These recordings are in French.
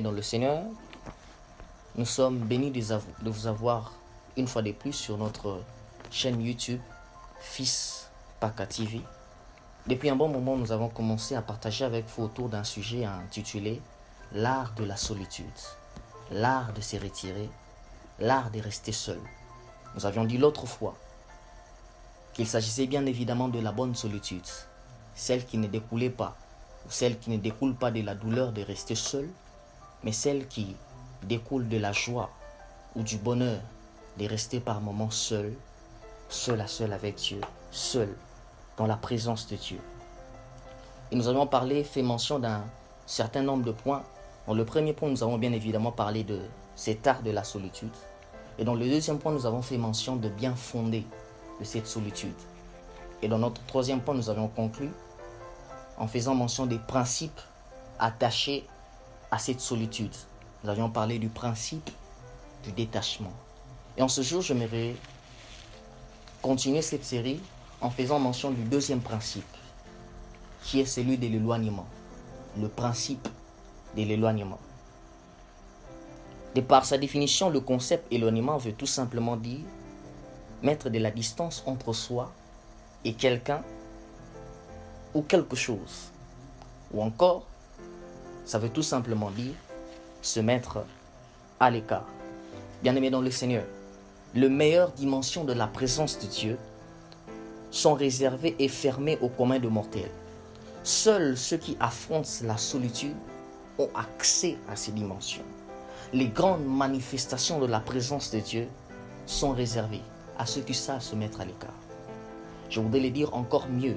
bien-aimés dans le Seigneur, nous sommes bénis de vous avoir une fois de plus sur notre chaîne YouTube Fils Paka TV. Depuis un bon moment, nous avons commencé à partager avec vous autour d'un sujet intitulé l'art de la solitude, l'art de se retirer, l'art de rester seul. Nous avions dit l'autre fois qu'il s'agissait bien évidemment de la bonne solitude, celle qui ne découlait pas, ou celle qui ne découle pas de la douleur de rester seul, mais celle qui découle de la joie ou du bonheur de rester par moments seul, seul à seul avec Dieu, seul dans la présence de Dieu. Et nous avons fait mention d'un certain nombre de points. Dans le premier point, nous avons bien évidemment parlé de cet art de la solitude. Et dans le deuxième point, nous avons fait mention de bien fondé de cette solitude. Et dans notre troisième point, nous avons conclu en faisant mention des principes attachés à cette solitude. Nous avions parlé du principe du détachement. Et en ce jour, j'aimerais continuer cette série en faisant mention du deuxième principe, qui est celui de l'éloignement. Le principe de l'éloignement. De par sa définition, le concept éloignement veut tout simplement dire mettre de la distance entre soi et quelqu'un ou quelque chose. Ou encore, ça veut tout simplement dire se mettre à l'écart. Bien-aimés dans le Seigneur, les meilleures dimensions de la présence de Dieu sont réservées et fermées au commun de mortels. Seuls ceux qui affrontent la solitude ont accès à ces dimensions. Les grandes manifestations de la présence de Dieu sont réservées à ceux qui savent se mettre à l'écart. Je voudrais le dire encore mieux,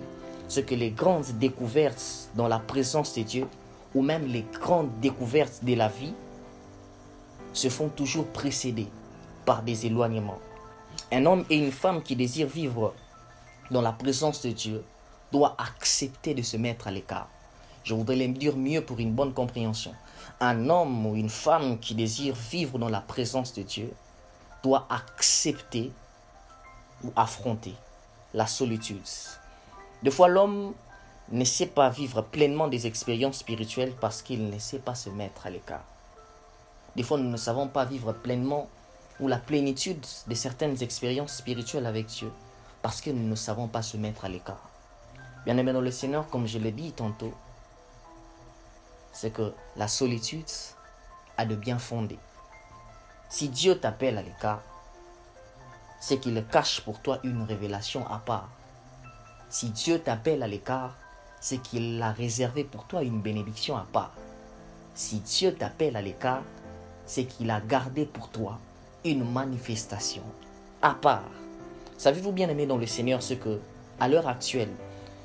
ce que les grandes découvertes dans la présence de Dieu, ou même les grandes découvertes de la vie, se font toujours précéder par des éloignements. Un homme et une femme qui désirent vivre dans la présence de Dieu doit accepter de se mettre à l'écart. Je voudrais le dire mieux pour une bonne compréhension. Un homme ou une femme qui désire vivre dans la présence de Dieu doit accepter ou affronter la solitude. Des fois, l'homme ne sait pas vivre pleinement des expériences spirituelles parce qu'il ne sait pas se mettre à l'écart. Des fois, nous ne savons pas vivre pleinement ou la plénitude de certaines expériences spirituelles avec Dieu parce que nous ne savons pas se mettre à l'écart. Bien-aimés dans le Seigneur, comme je l'ai dit tantôt, c'est que la solitude a de bien fondé. Si Dieu t'appelle à l'écart, c'est qu'il cache pour toi une révélation à part. Si Dieu t'appelle à l'écart, c'est qu'il a réservé pour toi une bénédiction à part. Si Dieu t'appelle à l'écart, c'est qu'il a gardé pour toi une manifestation à part. Savez-vous, bien aimé dans le Seigneur, ce que, à l'heure actuelle,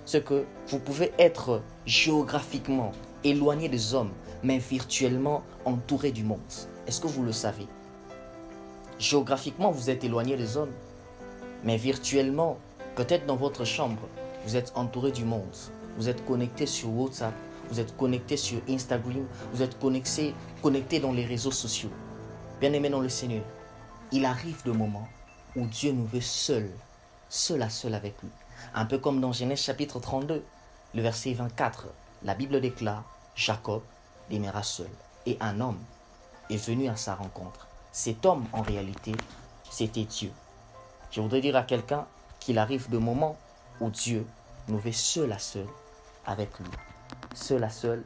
ce que vous pouvez être géographiquement éloigné des hommes, mais virtuellement entouré du monde? Est-ce que vous le savez? Géographiquement, vous êtes éloigné des hommes, mais virtuellement, peut-être dans votre chambre, vous êtes entouré du monde. Vous êtes connecté sur WhatsApp, vous êtes connecté sur Instagram, vous êtes connecté dans les réseaux sociaux. Bien-aimés dans le Seigneur, il arrive des moments où Dieu nous veut seul à seul avec lui. Un peu comme dans Genèse chapitre 32, le verset 24, la Bible déclare, Jacob demeura seul et un homme est venu à sa rencontre. Cet homme, en réalité, c'était Dieu. Je voudrais dire à quelqu'un qu'il arrive des moments où Dieu nous veut seul à seul avec lui. Seul à seul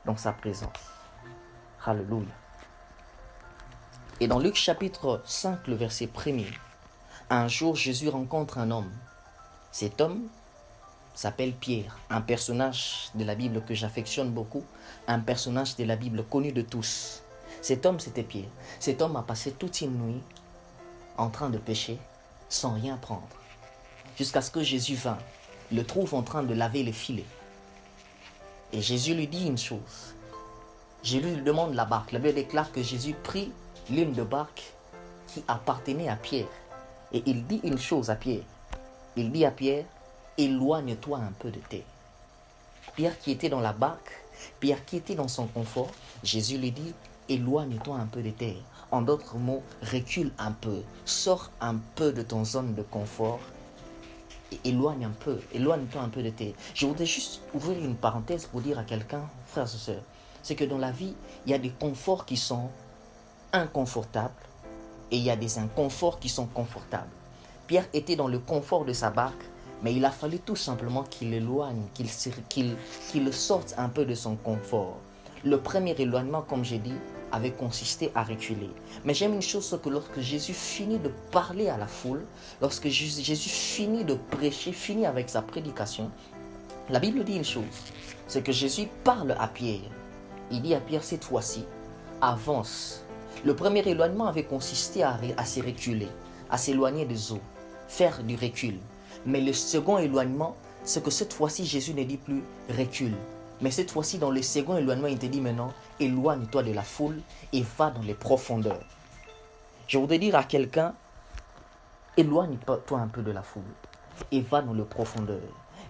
dans sa présence. Alléluia. Et dans Luc chapitre 5, le verset 1er, un jour Jésus rencontre un homme. Cet homme s'appelle Pierre, un personnage de la Bible que j'affectionne beaucoup, un personnage de la Bible connu de tous. Cet homme, c'était Pierre. Cet homme a passé toute une nuit en train de pécher sans rien prendre. Jusqu'à ce que Jésus vint, le trouve en train de laver les filets. Et Jésus lui dit une chose. Jésus lui demande la barque. La Bible déclare que Jésus prit l'une de barque qui appartenait à Pierre. Et il dit une chose à Pierre. Il dit à Pierre, éloigne-toi un peu de terre. Pierre qui était dans la barque, Pierre qui était dans son confort, Jésus lui dit, éloigne-toi un peu de terre. En d'autres mots, recule un peu, sors un peu de ton zone de confort et éloigne-toi un peu de terre. Je voudrais juste ouvrir une parenthèse pour dire à quelqu'un, frères et sœurs, c'est que dans la vie, il y a des conforts qui sont inconfortables et il y a des inconforts qui sont confortables. Pierre était dans le confort de sa barque, mais il a fallu tout simplement qu'il l'éloigne, qu'il sorte un peu de son confort. Le premier éloignement, comme j'ai dit, avait consisté à reculer. Mais j'aime une chose, c'est que lorsque Jésus finit de parler à la foule, lorsque Jésus finit de prêcher, finit avec sa prédication, la Bible dit une chose, c'est que Jésus parle à Pierre. Il dit à Pierre, cette fois-ci, avance. Le premier éloignement avait consisté à se reculer, à s'éloigner des eaux, faire du recul. Mais le second éloignement, c'est que cette fois-ci, Jésus ne dit plus recule. Mais cette fois-ci, dans le second éloignement, il te dit maintenant, éloigne-toi de la foule et va dans les profondeurs. Je voudrais dire à quelqu'un, éloigne-toi un peu de la foule et va dans les profondeurs.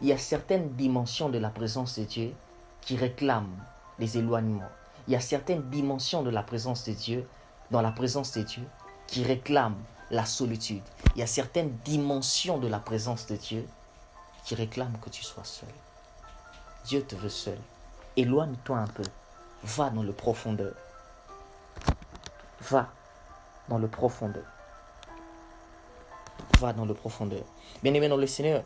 Il y a certaines dimensions de la présence de Dieu qui réclament les éloignements. Il y a certaines dimensions de la présence de Dieu, dans la présence de Dieu, qui réclament la solitude. Il y a certaines dimensions de la présence de Dieu qui réclament que tu sois seul. Dieu te veut seul. Éloigne-toi un peu. Va dans le profondeur. Va dans le profondeur. Va dans le profondeur. Bien-aimé dans le Seigneur,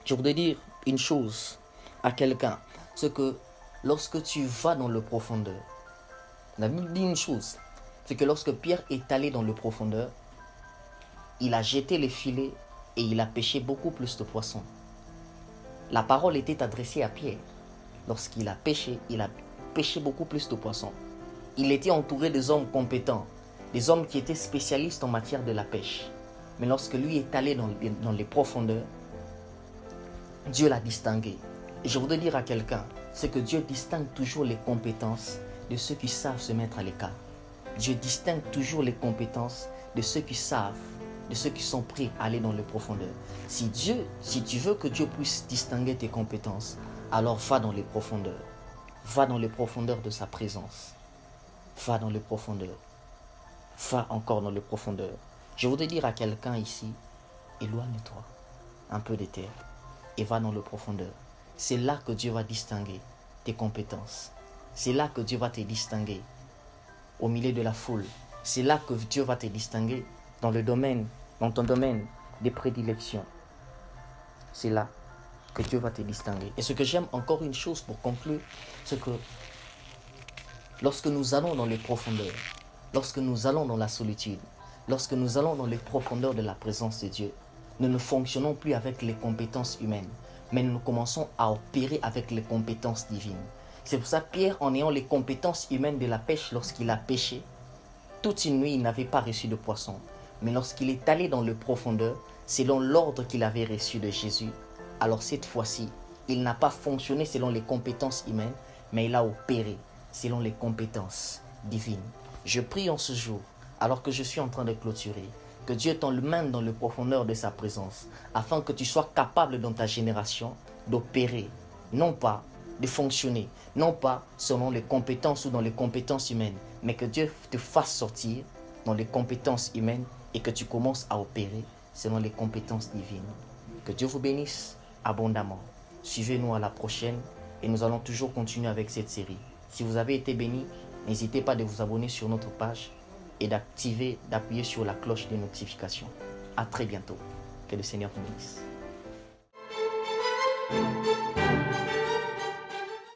je voudrais dire une chose à quelqu'un. C'est que lorsque tu vas dans le profondeur, la Bible dit une chose. C'est que lorsque Pierre est allé dans le profondeur, il a jeté les filets et il a pêché beaucoup plus de poissons. La parole était adressée à Pierre. Lorsqu'il a pêché beaucoup plus de poissons. Il était entouré des hommes compétents, des hommes qui étaient spécialistes en matière de la pêche. Mais lorsque lui est allé dans les profondeurs, Dieu l'a distingué. Et je voudrais dire à quelqu'un, c'est que Dieu distingue toujours les compétences de ceux qui savent se mettre à l'écart. Dieu distingue toujours les compétences de ceux qui savent, de ceux qui sont prêts à aller dans les profondeurs. Si tu veux que Dieu puisse distinguer tes compétences, alors va dans les profondeurs. Va dans les profondeurs de sa présence. Va dans les profondeurs. Va encore dans les profondeurs. Je voudrais dire à quelqu'un ici, éloigne-toi un peu des terres et va dans les profondeurs. C'est là que Dieu va distinguer tes compétences. C'est là que Dieu va te distinguer au milieu de la foule. C'est là que Dieu va te distinguer dans ton domaine de prédilection. C'est là que Dieu va te distinguer. Et ce que j'aime, encore une chose pour conclure, c'est que lorsque nous allons dans les profondeurs, lorsque nous allons dans la solitude, lorsque nous allons dans les profondeurs de la présence de Dieu, nous ne fonctionnons plus avec les compétences humaines, mais nous commençons à opérer avec les compétences divines. C'est pour ça que Pierre, en ayant les compétences humaines de la pêche, lorsqu'il a pêché, toute une nuit, il n'avait pas reçu de poisson. Mais lorsqu'il est allé dans le profondeur, selon l'ordre qu'il avait reçu de Jésus, alors cette fois-ci, il n'a pas fonctionné selon les compétences humaines, mais il a opéré selon les compétences divines. Je prie en ce jour, alors que je suis en train de clôturer, que Dieu t'emmène dans le profondeur de sa présence, afin que tu sois capable dans ta génération d'opérer, non pas de fonctionner, non pas selon les compétences ou dans les compétences humaines, mais que Dieu te fasse sortir dans les compétences humaines et que tu commences à opérer selon les compétences divines. Que Dieu vous bénisse abondamment. Suivez-nous à la prochaine et nous allons toujours continuer avec cette série. Si vous avez été béni, n'hésitez pas de vous abonner sur notre page et d'appuyer sur la cloche de notification. À très bientôt. Que le Seigneur vous bénisse.